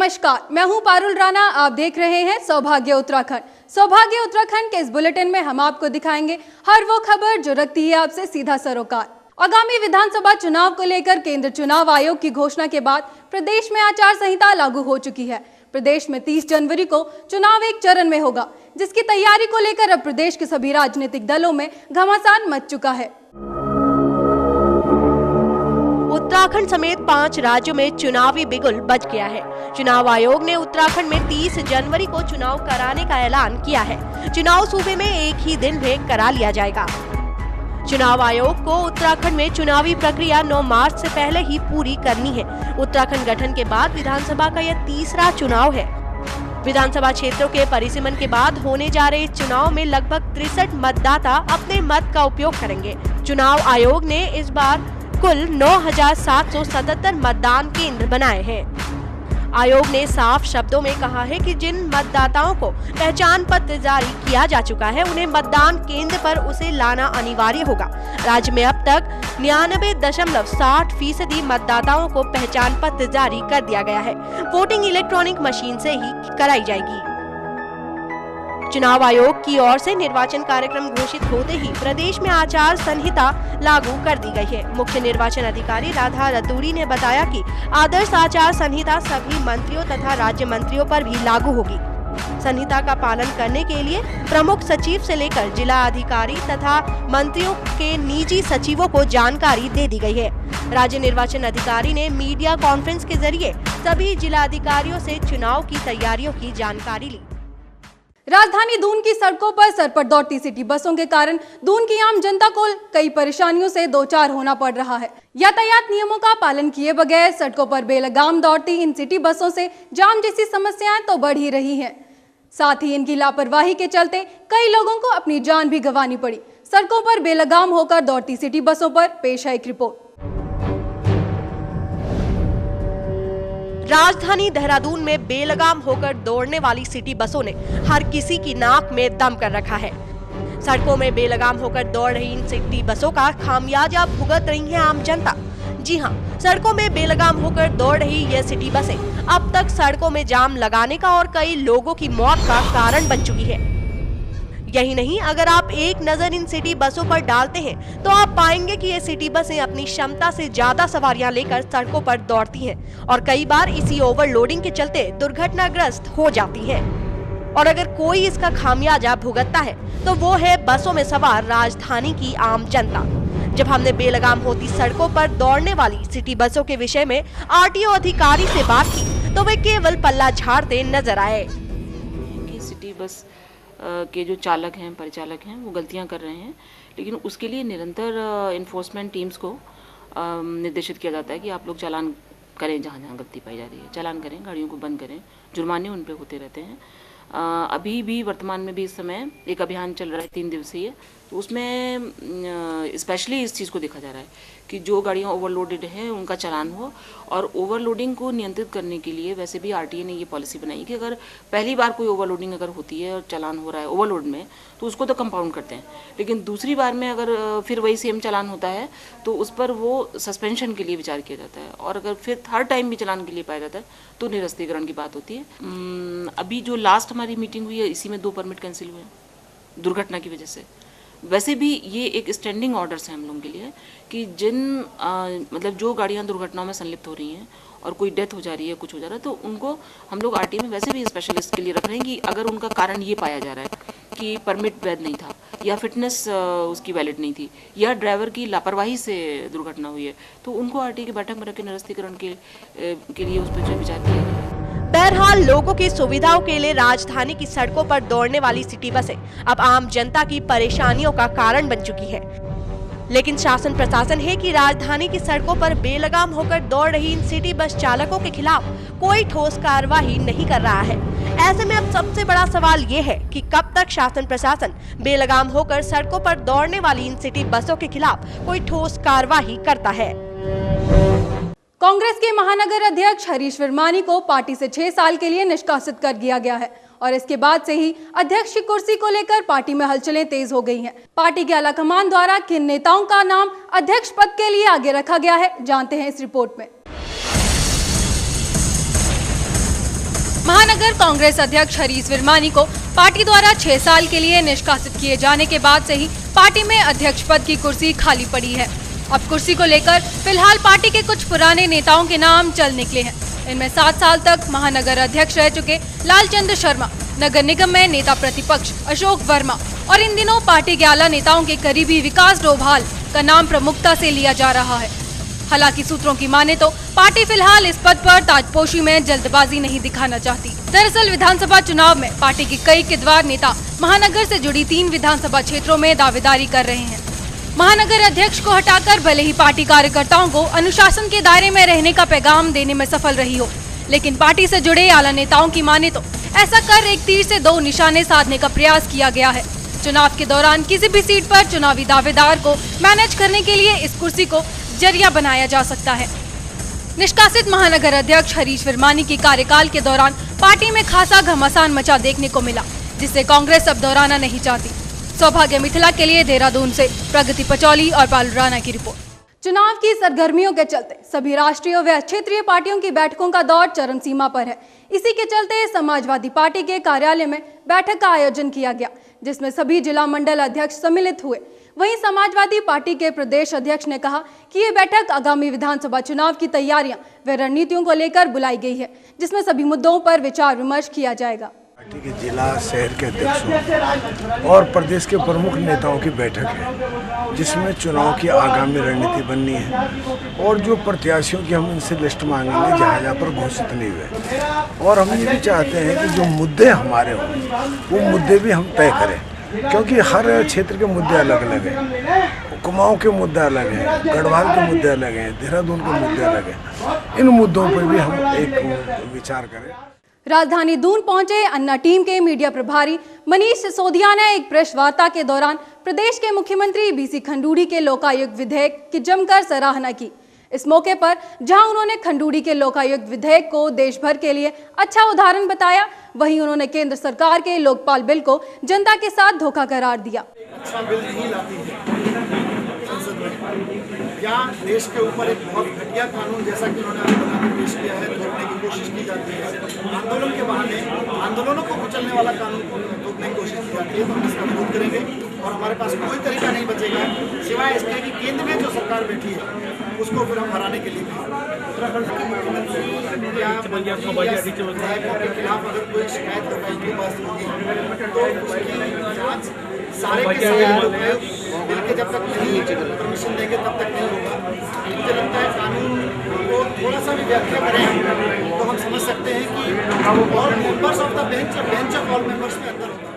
नमस्कार, मैं हूं पारुल राणा। आप देख रहे हैं सौभाग्य उत्तराखंड। सौभाग्य उत्तराखंड के इस बुलेटिन में हम आपको दिखाएंगे हर वो खबर जो रखती है आपसे सीधा सरोकार। आगामी विधानसभा चुनाव को लेकर केंद्र चुनाव आयोग की घोषणा के बाद प्रदेश में आचार संहिता लागू हो चुकी है। प्रदेश में 30 जनवरी को चुनाव एक चरण में होगा, जिसकी तैयारी को लेकर अब प्रदेश के सभी राजनीतिक दलों में घमासान मच चुका है। उत्तराखंड समेत 5 राज्यों में चुनावी बिगुल बज गया है। चुनाव आयोग ने उत्तराखंड में 30 जनवरी को चुनाव कराने का ऐलान किया है। चुनाव सूबे में एक ही दिन में करा लिया जाएगा। चुनाव आयोग को उत्तराखंड में चुनावी प्रक्रिया 9 मार्च से पहले ही पूरी करनी है। उत्तराखंड गठन के बाद विधानसभा का यह तीसरा चुनाव है। विधानसभा क्षेत्रों के परिसीमन के बाद होने जा रहे इस चुनाव में लगभग 63 मतदाता अपने मत का उपयोग करेंगे। चुनाव आयोग ने इस बार कुल 9,777 मतदान केंद्र बनाए हैं। आयोग ने साफ शब्दों में कहा है कि जिन मतदाताओं को पहचान पत्र जारी किया जा चुका है, उन्हें मतदान केंद्र पर उसे लाना अनिवार्य होगा। राज्य में अब तक 99.60% मतदाताओं को पहचान पत्र जारी कर दिया गया है। वोटिंग इलेक्ट्रॉनिक मशीन से ही कराई जाएगी। चुनाव आयोग की ओर से निर्वाचन कार्यक्रम घोषित होते ही प्रदेश में आचार संहिता लागू कर दी गई है। मुख्य निर्वाचन अधिकारी राधा रतूड़ी ने बताया कि आदर्श आचार संहिता सभी मंत्रियों तथा राज्य मंत्रियों पर भी लागू होगी। संहिता का पालन करने के लिए प्रमुख सचिव से लेकर जिला अधिकारी तथा मंत्रियों के निजी सचिवों को जानकारी दे दी गई है। राज्य निर्वाचन अधिकारी ने मीडिया कॉन्फ्रेंस के जरिए सभी जिला अधिकारियों से चुनाव की तैयारियों की जानकारी ली। राजधानी दून की सड़कों पर सरपट दौड़ती सिटी बसों के कारण दून की आम जनता को कई परेशानियों से दो चार होना पड़ रहा है। यातायात नियमों का पालन किए बगैर सड़कों पर बेलगाम दौड़ती इन सिटी बसों से जाम जैसी समस्याएं तो बढ़ ही रही हैं। साथ ही इनकी लापरवाही के चलते कई लोगों को अपनी जान भी गंवानी पड़ी। सड़कों पर बेलगाम होकर दौड़ती सिटी बसों पर पेश है एक रिपोर्ट। राजधानी देहरादून में बेलगाम होकर दौड़ने वाली सिटी बसों ने हर किसी की नाक में दम कर रखा है। सड़कों में बेलगाम होकर दौड़ रही इन सिटी बसों का खामियाजा भुगत रही है आम जनता। जी हां, सड़कों में बेलगाम होकर दौड़ रही ये सिटी बसें अब तक सड़कों में जाम लगाने का और कई लोगों की मौत का कारण बन चुकी है। यही नहीं, अगर आप एक नजर इन सिटी बसों पर डालते हैं तो आप पाएंगे कि ये सिटी बसें अपनी क्षमता से ज्यादा सवारियां लेकर सड़कों पर दौड़ती हैं और कई बार इसी ओवरलोडिंग के चलते दुर्घटनाग्रस्त हो जाती हैं। और अगर कोई इसका खामियाजा भुगतता है तो वो है बसों में सवार राजधानी की आम जनता। जब हमने बेलगाम होती सड़कों पर दौड़ने वाली सिटी बसों के विषय में आरटीओ अधिकारी से बात की तो वे केवल पल्ला झाड़ते नजर आए। सिटी बस के जो चालक हैं, परिचालक हैं, वो गलतियां कर रहे हैं, लेकिन उसके लिए निरंतर इन्फोर्समेंट टीम्स को निर्देशित किया जाता है कि आप लोग चालान करें, जहां जहां गलती पाई जा रही है चालान करें, गाड़ियों को बंद करें, जुर्माने उन पे होते रहते हैं। अभी भी वर्तमान में भी इस समय एक अभियान चल रहा है 3 दिवसीय, तो उसमें स्पेशली इस चीज़ को देखा जा रहा है कि जो गाड़ियाँ ओवरलोडेड हैं उनका चालान हो। और ओवरलोडिंग को नियंत्रित करने के लिए वैसे भी आरटीए ने ये पॉलिसी बनाई कि अगर पहली बार कोई ओवरलोडिंग अगर होती है और चालान हो रहा है ओवरलोड में, तो उसको तो कंपाउंड करते हैं, लेकिन दूसरी बार में अगर फिर वही सेम चालान होता है तो उस पर वो सस्पेंशन के लिए विचार किया जाता है। और अगर फिर थर्ड टाइम भी चालान के लिए पाया जाता है तो निरस्तीकरण की बात होती है। अभी जो लास्ट हमारी मीटिंग हुई है, इसी में 2 परमिट कैंसिल हुए हैं दुर्घटना की वजह से। वैसे भी ये एक स्टैंडिंग ऑर्डर्स है हम लोगों के लिए कि जिन मतलब जो गाड़ियाँ दुर्घटनाओं में संलिप्त हो रही हैं और कोई डेथ हो जा रही है, कुछ हो जा रहा है, तो उनको हम लोग आरटीए में वैसे भी स्पेशलिस्ट के लिए रख रहे हैं कि अगर उनका कारण ये पाया जा रहा है कि परमिट वैध नहीं था या फिटनेस उसकी वैलिड नहीं थी या ड्राइवर की लापरवाही से दुर्घटना हुई है, तो उनको आरटीए की बैठक में रख के निरस्तीकरण के लिए उस पर विचार किया गया। बहरहाल लोगों की सुविधाओं के लिए राजधानी की सड़कों पर दौड़ने वाली सिटी बसें अब आम जनता की परेशानियों का कारण बन चुकी है। लेकिन शासन प्रशासन है कि राजधानी की सड़कों पर बेलगाम होकर दौड़ रही इन सिटी बस चालकों के खिलाफ कोई ठोस कार्रवाई नहीं कर रहा है। ऐसे में अब सबसे बड़ा सवाल ये है कि कब तक शासन प्रशासन बेलगाम होकर सड़कों पर दौड़ने वाली इन सिटी बसों के खिलाफ कोई ठोस कार्रवाई करता है। कांग्रेस के महानगर अध्यक्ष हरीश वर्मानी को पार्टी से 6 साल के लिए निष्कासित कर दिया गया है और इसके बाद से ही अध्यक्ष की कुर्सी को लेकर पार्टी में हलचलें तेज हो गई हैं। पार्टी के आलाकमान द्वारा किन नेताओं का नाम अध्यक्ष पद के लिए आगे रखा गया है, जानते हैं इस रिपोर्ट में। महानगर कांग्रेस अध्यक्ष हरीश विरमानी को पार्टी द्वारा 6 साल के लिए निष्कासित किए जाने के बाद से ही पार्टी में अध्यक्ष पद की कुर्सी खाली पड़ी है। अब कुर्सी को लेकर फिलहाल पार्टी के कुछ पुराने नेताओं के नाम चल निकले हैं। इनमें 7 साल तक महानगर अध्यक्ष रह चुके लालचंद्र शर्मा, नगर निगम में नेता प्रतिपक्ष अशोक वर्मा और इन दिनों पार्टी के आला नेताओं के करीबी विकास डोभाल का नाम प्रमुखता से लिया जा रहा है। हालांकि सूत्रों की माने तो पार्टी फिलहाल इस पद पर ताजपोशी में जल्दबाजी नहीं दिखाना चाहती। दरअसल विधानसभा चुनाव में पार्टी के कई किद्वार नेता महानगर से जुड़ी 3 विधानसभा क्षेत्रों में दावेदारी कर रहे हैं। महानगर अध्यक्ष को हटाकर भले ही पार्टी कार्यकर्ताओं को अनुशासन के दायरे में रहने का पैगाम देने में सफल रही हो, लेकिन पार्टी से जुड़े आला नेताओं की माने तो ऐसा कर एक तीर से 2 निशाने साधने का प्रयास किया गया है। चुनाव के दौरान किसी भी सीट पर चुनावी दावेदार को मैनेज करने के लिए इस कुर्सी को जरिया बनाया जा सकता है। निष्कासित महानगर अध्यक्ष हरीश विरमानी की कार्यकाल के दौरान पार्टी में खासा घमासान मचा देखने को मिला, जिसे कांग्रेस अब दोहराना नहीं चाहती। सौभाग्य मिथिला के लिए देहरादून से प्रगति पचौली और पारुल राणा की रिपोर्ट। चुनाव की सरगर्मियों के चलते सभी राष्ट्रीय व क्षेत्रीय पार्टियों की बैठकों का दौर चरम सीमा पर है। इसी के चलते समाजवादी पार्टी के कार्यालय में बैठक का आयोजन किया गया, जिसमें सभी जिला मंडल अध्यक्ष सम्मिलित हुए। वहीं समाजवादी पार्टी के प्रदेश अध्यक्ष ने कहा कि ये बैठक आगामी विधानसभा चुनाव की तैयारियां व रणनीतियों को लेकर बुलाई गई है, जिसमें सभी मुद्दों पर विचार विमर्श किया जाएगा। पार्टी के जिला शहर के अध्यक्षों और प्रदेश के प्रमुख नेताओं की बैठक है, जिसमें चुनाव की आगामी रणनीति बननी है और जो प्रत्याशियों की हम इनसे लिस्ट मांगेंगे जहाँ पर घोषित नहीं हुए। और हम ये भी चाहते हैं कि जो मुद्दे हमारे हों वो मुद्दे भी हम तय करें, क्योंकि हर क्षेत्र के मुद्दे अलग अलग हैं। कुमाऊं के मुद्दे अलग हैं, गढ़वाल के मुद्दे अलग हैं, देहरादून के मुद्दे अलग हैं। इन मुद्दों पर भी हम एक विचार करें। राजधानी दून पहुंचे अन्ना टीम के मीडिया प्रभारी मनीष सिसोदिया ने एक प्रेस वार्ता के दौरान प्रदेश के मुख्यमंत्री बीसी खंडूड़ी के लोकायुक्त विधेयक की जमकर सराहना की। इस मौके पर जहां उन्होंने खंडूड़ी के लोकायुक्त विधेयक को देश भर के लिए अच्छा उदाहरण बताया, वहीं उन्होंने केंद्र सरकार के लोकपाल बिल को जनता के साथ धोखा करार दिया। अच्छा बिल नहीं लाती है संसद में, या देश के ऊपर एक बहुत घटिया कानून जैसा कि उन्होंने पेश किया है थोपने की कोशिश की जाती है। आंदोलन के बहाने आंदोलनों को कुचलने वाला कानून थोपने की कोशिश की जाती है, तो हम इसका विरोध करेंगे और हमारे पास कोई तरीका नहीं बचेगा सिवाय इसके कि केंद्र में जो सरकार बैठी है उसको फिर हम हराने के लिए उत्तराखंड के मुख्यमंत्री या विधायकों के खिलाफ अगर कोई शिकायत दरखास्त के पास होगी तो उसकी जांच सारे के सारे लोग बिल के जब तक नहीं परमिशन देंगे तब तक नहीं होगा। मुझे लगता है कानून को थोड़ा सा भी व्याख्या करें तो हम समझ सकते हैं कि all members of the bench of all members में अंदर होता है।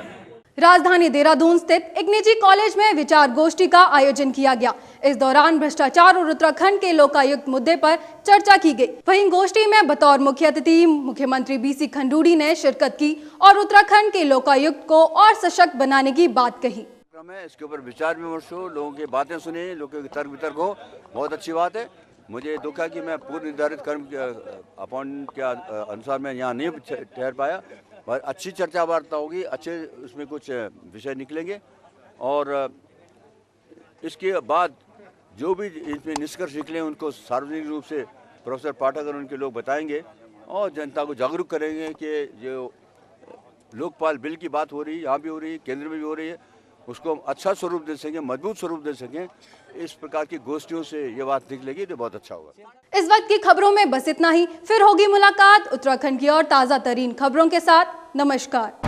राजधानी देहरादून स्थित एक निजी कॉलेज में विचार गोष्ठी का आयोजन किया गया। इस दौरान भ्रष्टाचार और उत्तराखंड के लोकायुक्त मुद्दे पर चर्चा की गई। वहीं गोष्ठी में बतौर मुख्य अतिथि मुख्यमंत्री बीसी खंडूड़ी ने शिरकत की और उत्तराखंड के लोकायुक्त को और सशक्त बनाने की बात कही। इसके ऊपर विचार विमर्श हो, लोगों की बातें सुने, लोगों के तर्क वितर्क हो, बहुत अच्छी बात है। मुझे दुख है कि मैं पूर्व निर्धारित कर्म अपॉइंट के अनुसार मैं यहाँ नहीं ठहर पाया, पर अच्छी चर्चा वार्ता होगी, अच्छे उसमें कुछ विषय निकलेंगे और इसके बाद जो भी इसमें निष्कर्ष निकले उनको सार्वजनिक रूप से प्रोफेसर पाठक और उनके लोग बताएंगे और जनता को जागरूक करेंगे कि जो लोकपाल बिल की बात हो रही है, यहाँ भी हो रही है, केंद्र में भी हो रही है, उसको हम अच्छा स्वरूप दे सकें, मजबूत स्वरूप दे सकें। इस प्रकार की गोष्ठियों से ये बात निकलेगी तो बहुत अच्छा होगा। इस वक्त की खबरों में बस इतना ही। फिर होगी मुलाकात उत्तराखंड की और ताजा तरीन खबरों के साथ। नमस्कार।